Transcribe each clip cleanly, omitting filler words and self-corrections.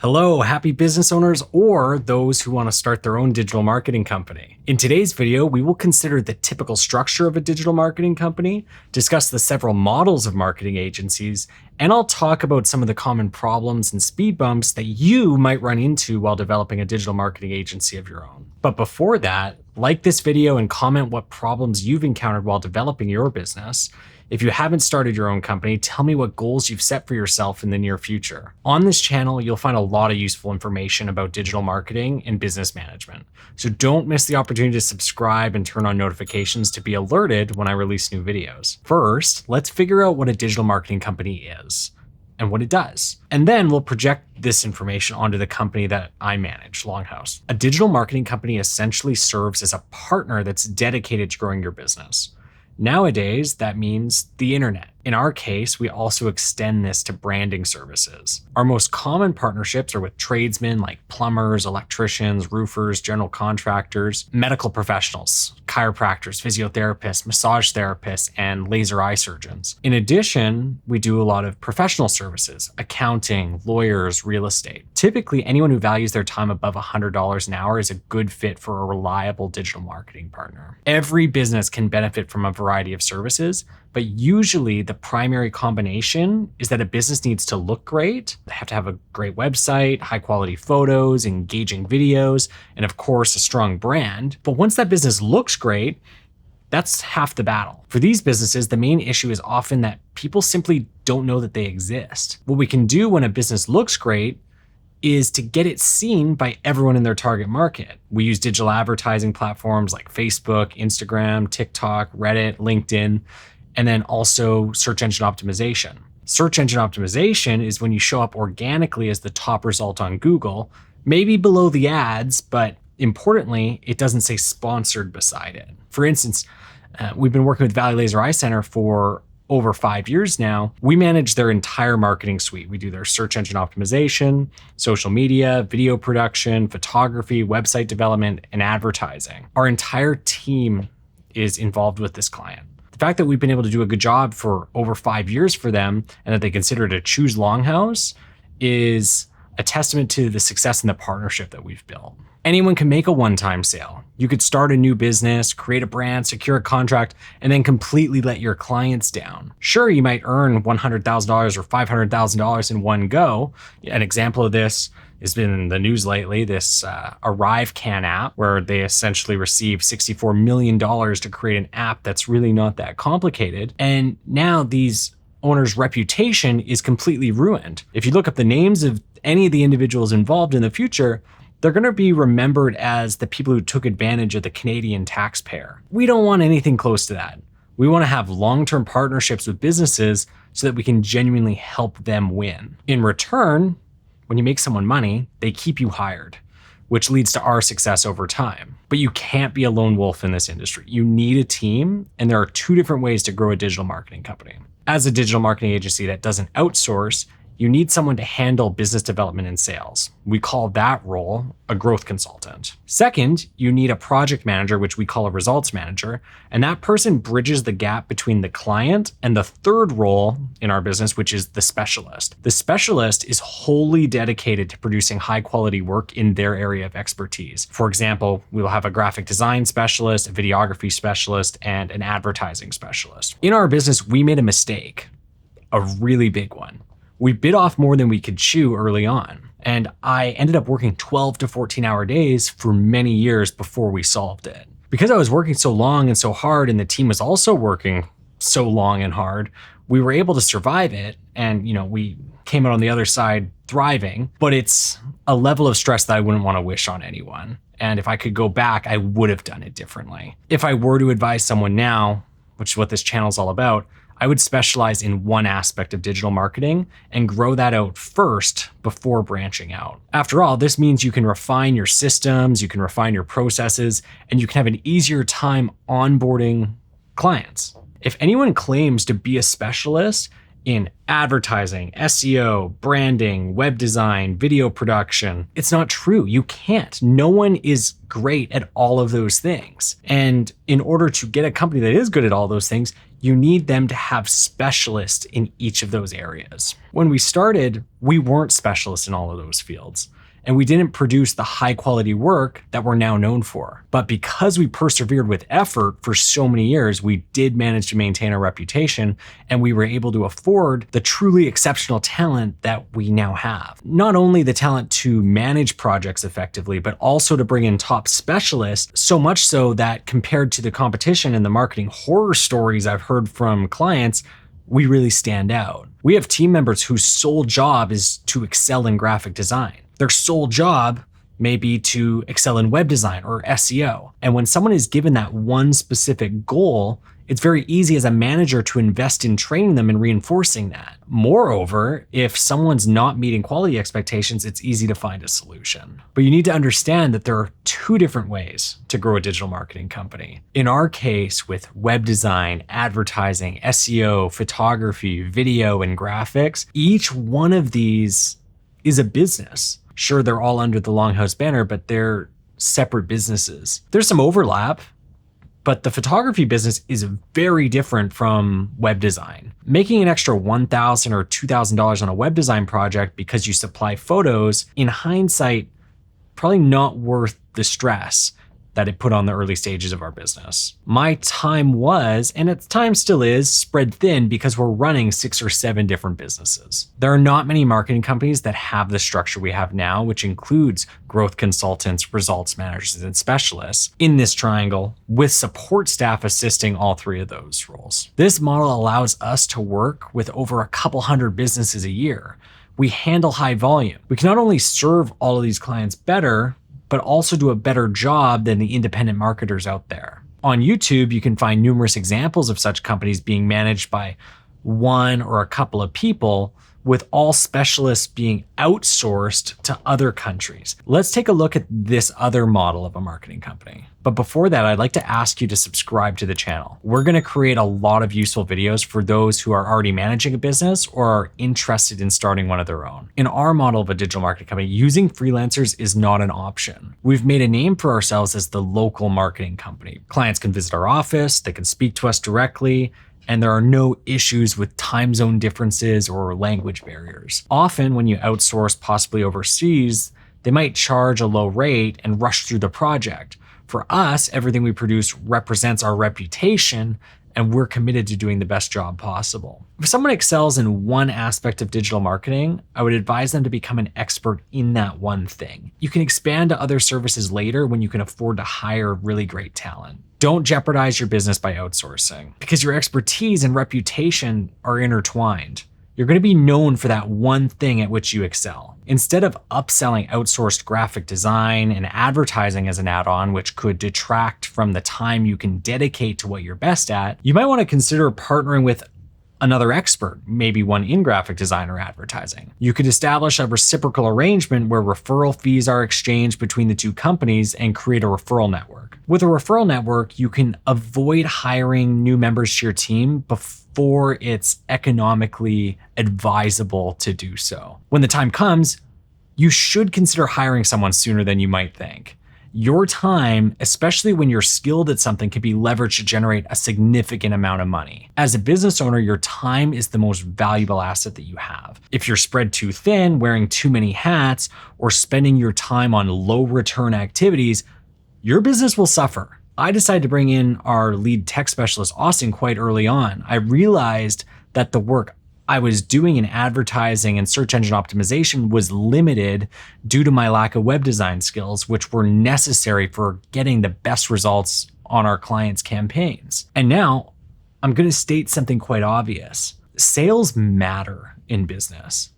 Hello, happy business owners or those who want to start their own digital marketing company. In today's video, we will consider the typical structure of a digital marketing company, discuss the several models of marketing agencies, and I'll talk about some of the common problems and speed bumps that you might run into while developing a digital marketing agency of your own. But before that, like this video and comment what problems you've encountered while developing your business. If you haven't started your own company, tell me what goals you've set for yourself in the near future. On this channel, you'll find a lot of useful information about digital marketing and business management. So don't miss the opportunity to subscribe and turn on notifications to be alerted when I release new videos. First, let's figure out what a digital marketing company is and what it does. And then we'll project this information onto the company that I manage, Longhouse. A digital marketing company essentially serves as a partner that's dedicated to growing your business. Nowadays, that means the internet. In our case, we also extend this to branding services. Our most common partnerships are with tradesmen like plumbers, electricians, roofers, general contractors, medical professionals, chiropractors, physiotherapists, massage therapists, and laser eye surgeons. In addition, we do a lot of professional services, accounting, lawyers, real estate. Typically, anyone who values their time above $100 an hour is a good fit for a reliable digital marketing partner. Every business can benefit from a variety of services, but usually the primary combination is that a business needs to look great. They have to have a great website, high quality photos, engaging videos, and of course, a strong brand. But once that business looks great, that's half the battle. For these businesses, the main issue is often that people simply don't know that they exist. What we can do when a business looks great is to get it seen by everyone in their target market. We use digital advertising platforms like Facebook, Instagram, TikTok, Reddit, LinkedIn, and then also search engine optimization. Search engine optimization is when you show up organically as the top result on Google, maybe below the ads, but importantly, it doesn't say sponsored beside it. For instance, we've been working with Valley Laser Eye Center for over 5 years now. We manage their entire marketing suite. We do their search engine optimization, social media, video production, photography, website development, and advertising. Our entire team is involved with this client. The fact that we've been able to do a good job for over 5 years for them and that they consider to choose Longhouse is a testament to the success and the partnership that we've built. Anyone can make a one-time sale. You could start a new business, create a brand, secure a contract, and then completely let your clients down. Sure, you might earn $100,000 or $500,000 in one go. An example of this has been in the news lately, this ArriveCan app, where they essentially received $64 million to create an app that's really not that complicated. And now these owners' reputation is completely ruined. If you look up the names of any of the individuals involved in the future, they're going to be remembered as the people who took advantage of the Canadian taxpayer. We don't want anything close to that. We want to have long-term partnerships with businesses so that we can genuinely help them win. In return, when you make someone money, they keep you hired, which leads to our success over time. But you can't be a lone wolf in this industry. You need a team, and there are two different ways to grow a digital marketing company. As a digital marketing agency that doesn't outsource, you need someone to handle business development and sales. We call that role a growth consultant. Second, you need a project manager, which we call a results manager, and that person bridges the gap between the client and the third role in our business, which is the specialist. The specialist is wholly dedicated to producing high quality work in their area of expertise. For example, we will have a graphic design specialist, a videography specialist, and an advertising specialist. In our business, we made a mistake, a really big one. We bit off more than we could chew early on, and I ended up working 12 to 14-hour days for many years before we solved it. Because I was working so long and so hard and the team was also working so long and hard, we were able to survive it, and we came out on the other side thriving, but it's a level of stress that I wouldn't want to wish on anyone. And if I could go back, I would have done it differently. If I were to advise someone now, which is what this channel is all about, I would specialize in one aspect of digital marketing and grow that out first before branching out. After all, this means you can refine your systems, you can refine your processes, and you can have an easier time onboarding clients. If anyone claims to be a specialist in advertising, SEO, branding, web design, video production, it's not true. You can't. No one is great at all of those things. And in order to get a company that is good at all those things, you need them to have specialists in each of those areas. When we started, we weren't specialists in all of those fields, and we didn't produce the high quality work that we're now known for. But because we persevered with effort for so many years, we did manage to maintain our reputation, and we were able to afford the truly exceptional talent that we now have. Not only the talent to manage projects effectively, but also to bring in top specialists, so much so that compared to the competition and the marketing horror stories I've heard from clients, we really stand out. We have team members whose sole job is to excel in graphic design. Their sole job may be to excel in web design or SEO. And when someone is given that one specific goal, it's very easy as a manager to invest in training them and reinforcing that. Moreover, if someone's not meeting quality expectations, it's easy to find a solution. But you need to understand that there are two different ways to grow a digital marketing company. In our case, with web design, advertising, SEO, photography, video, and graphics, each one of these is a business. Sure, they're all under the Longhouse banner, but they're separate businesses. There's some overlap, but the photography business is very different from web design. Making an extra $1,000 or $2,000 on a web design project because you supply photos, in hindsight, probably not worth the stress that it put on the early stages of our business. My time was, and at the time still is, spread thin because we're running 6 or 7 different businesses. There are not many marketing companies that have the structure we have now, which includes growth consultants, results managers, and specialists in this triangle, with support staff assisting all 3 of those roles. This model allows us to work with over a couple hundred businesses a year. We handle high volume. We can not only serve all of these clients better, but also do a better job than the independent marketers out there. On YouTube, you can find numerous examples of such companies being managed by one or a couple of people, with all specialists being outsourced to other countries. Let's take a look at this other model of a marketing company. But before that, I'd like to ask you to subscribe to the channel. We're gonna create a lot of useful videos for those who are already managing a business or are interested in starting one of their own. In our model of a digital marketing company, using freelancers is not an option. We've made a name for ourselves as the local marketing company. Clients can visit our office, they can speak to us directly, and there are no issues with time zone differences or language barriers. Often when you outsource, possibly overseas, they might charge a low rate and rush through the project. For us, everything we produce represents our reputation, and we're committed to doing the best job possible. If someone excels in one aspect of digital marketing, I would advise them to become an expert in that one thing. You can expand to other services later when you can afford to hire really great talent. Don't jeopardize your business by outsourcing, because your expertise and reputation are intertwined. You're going to be known for that one thing at which you excel. Instead of upselling outsourced graphic design and advertising as an add-on, which could detract from the time you can dedicate to what you're best at, you might want to consider partnering with another expert, maybe one in graphic design or advertising. You could establish a reciprocal arrangement where referral fees are exchanged between the two companies and create a referral network. With a referral network, you can avoid hiring new members to your team before it's economically advisable to do so. When the time comes, you should consider hiring someone sooner than you might think. Your time, especially when you're skilled at something, can be leveraged to generate a significant amount of money. As a business owner, your time is the most valuable asset that you have. If you're spread too thin, wearing too many hats, or spending your time on low return activities, your business will suffer. I decided to bring in our lead tech specialist, Austin, quite early on. I realized that the work I was doing in advertising and search engine optimization was limited due to my lack of web design skills, which were necessary for getting the best results on our clients' campaigns. And now I'm going to state something quite obvious. Sales matter in business.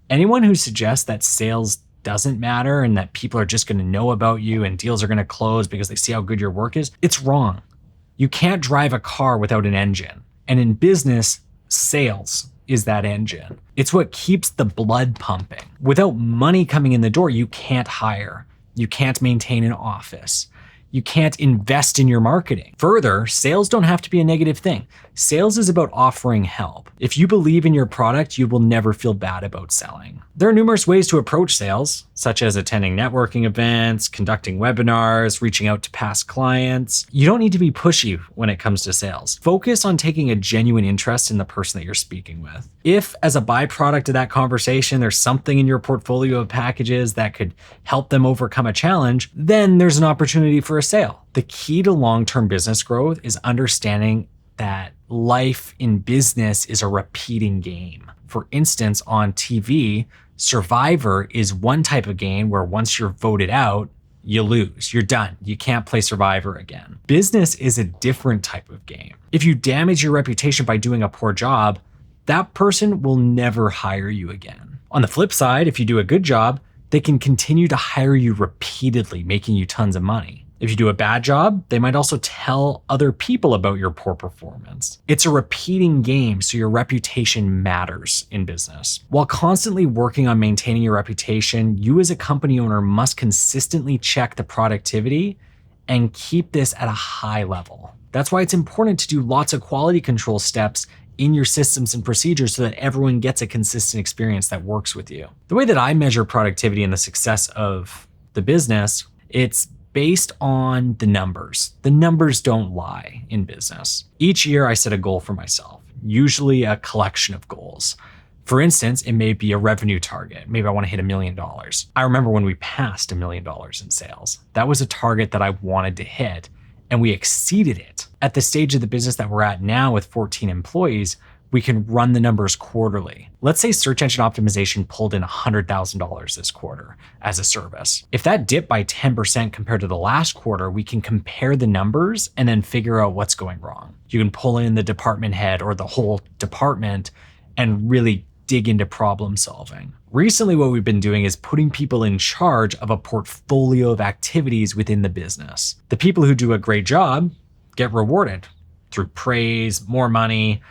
Anyone who suggests that sales doesn't matter and that people are just going to know about you and deals are going to close because they see how good your work is, it's wrong. You can't drive a car without an engine. And in business, sales is that engine. It's what keeps the blood pumping. Without money coming in the door, you can't hire. You can't maintain an office. You can't invest in your marketing. Further, sales don't have to be a negative thing. Sales is about offering help. If you believe in your product, you will never feel bad about selling. There are numerous ways to approach sales, such as attending networking events, conducting webinars, reaching out to past clients. You don't need to be pushy when it comes to sales. Focus on taking a genuine interest in the person that you're speaking with. If, as a byproduct of that conversation, there's something in your portfolio of packages that could help them overcome a challenge, then there's an opportunity for a sale. The key to long-term business growth is understanding that life in business is a repeating game. For instance, on TV, Survivor is one type of game where once you're voted out, you lose. You're done. You can't play Survivor again. Business is a different type of game. If you damage your reputation by doing a poor job, that person will never hire you again. On the flip side, if you do a good job, they can continue to hire you repeatedly, making you tons of money. If you do a bad job, they might also tell other people about your poor performance. It's a repeating game, so your reputation matters in business. While constantly working on maintaining your reputation, you as a company owner must consistently check the productivity and keep this at a high level. That's why it's important to do lots of quality control steps in your systems and procedures so that everyone gets a consistent experience that works with you. The way that I measure productivity and the success of the business, it's based on the numbers. The numbers don't lie in business. Each year I set a goal for myself, usually a collection of goals. For instance, it may be a revenue target. Maybe I want to hit $1 million. I remember when we passed $1 million in sales. That was a target that I wanted to hit, and we exceeded it. At the stage of the business that we're at now with 14 employees, we can run the numbers quarterly. Let's say search engine optimization pulled in $100,000 this quarter as a service. If that dipped by 10% compared to the last quarter, we can compare the numbers and then figure out what's going wrong. You can pull in the department head or the whole department and really dig into problem solving. Recently, what we've been doing is putting people in charge of a portfolio of activities within the business. The people who do a great job get rewarded through praise, more money,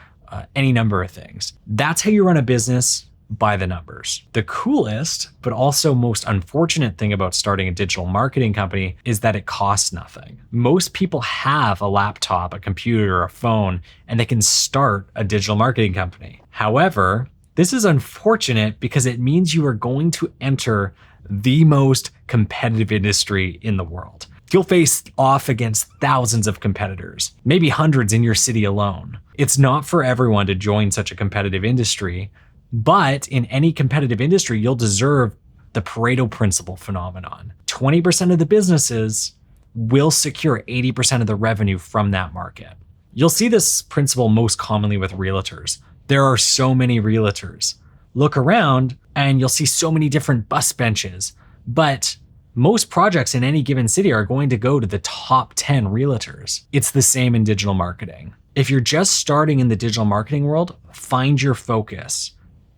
any number of things. That's how you run a business, by the numbers. The coolest, but also most unfortunate thing about starting a digital marketing company is that it costs nothing. Most people have a laptop, a computer, a phone, and they can start a digital marketing company. However, this is unfortunate because it means you are going to enter the most competitive industry in the world. You'll face off against thousands of competitors, maybe hundreds in your city alone. It's not for everyone to join such a competitive industry, but in any competitive industry, you'll deserve the Pareto principle phenomenon. 20% of the businesses will secure 80% of the revenue from that market. You'll see this principle most commonly with realtors. There are so many realtors. Look around and you'll see so many different bus benches, but most projects in any given city are going to go to the top 10 realtors. It's the same in digital marketing. If you're just starting in the digital marketing world, find your focus.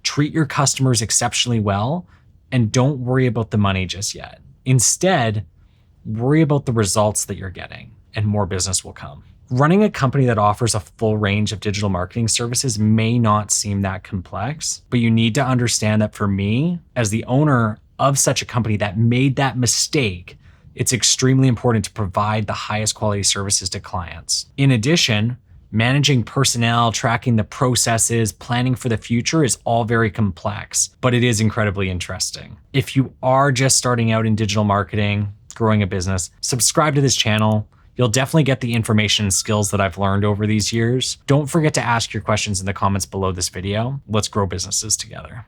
Treat your customers exceptionally well, and don't worry about the money just yet. Instead, worry about the results that you're getting, and more business will come. Running a company that offers a full range of digital marketing services may not seem that complex, but you need to understand that for me, as the owner of such a company that made that mistake, it's extremely important to provide the highest quality services to clients. In addition, managing personnel, tracking the processes, planning for the future is all very complex, but it is incredibly interesting. If you are just starting out in digital marketing, growing a business, subscribe to this channel. You'll definitely get the information and skills that I've learned over these years. Don't forget to ask your questions in the comments below this video. Let's grow businesses together.